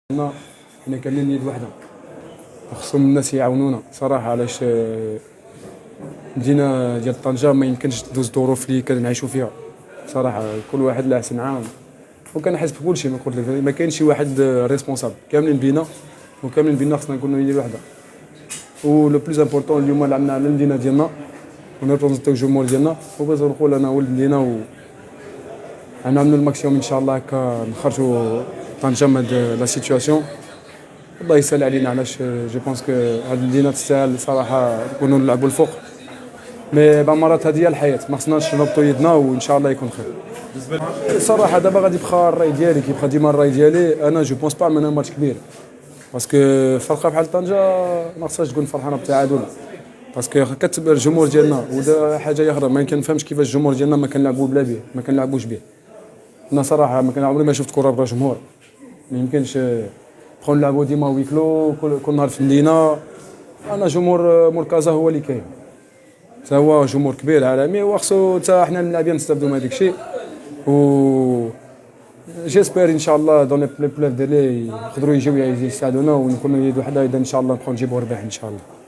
حنا كاملين يد واحده، خصهم الناس يعاونونا صراحه. علاش مدينه ديال طنجه ما يمكنش تدوز الظروف اللي كنعيشوا فيها صراحه. كل واحد لا احسن عام وكنحس بكل شيء. ما قلت لك ما كاينش شي واحد ريسبونسابل، كاملين بينا وكاملين بينا خصنا نكونوا يد واحده. و لو بلوز امبورطون اليوم لعبنا على المدينه ديالنا ونريبريزونتيو الجمهور ديالنا، وبغيت نقول انا ولد المدينه و غنعملوا الماكسيموم ان شاء الله هكا نخرجوا طنجه من هاد لا سيتوياسيون. الله يسهل علينا، علاش جو بونس كو هاد المدينه تستاهل صراحه نكونوا نلعبوا الفوق. مي بعض المرات هذه هي الحياه، ما خصناش نربطوا يدنا وان شاء الله يكون خير. صراحه دابا غادي يبقى الراي ديالي، كيبقى ديما الراي ديالي. انا جو بونس با عملنا ماتش كبير باسكو فرقه بحال طنجه ما خصهاش تكون فرحانه بالتعادل، باسكو كتبع الجمهور ديالنا. ودا حاجه اخرى ما كنفهمش كيفاش الجمهور ديالنا ما كنلعبوا بلا به، ما كنلعبوش به. انا صراحه ما عمري ما شفت كره بلا جمهور. ما يمكنش نبقاو نلعبوا ديما ويكلو كل نهار في المدينه. انا جمهور مركزه هو اللي كاين، حتى هو جمهور كبير عالمي، وخصو حتى حنا اللاعبين نستافدوا من هذاك الشيء. و جيسبر ان شاء الله دون لي بلاي ديالي يقدروا يجيو يساعدونا ونكونوا يد وحده، اذا ان شاء الله نبقاو نجيبوا ربح ان شاء الله.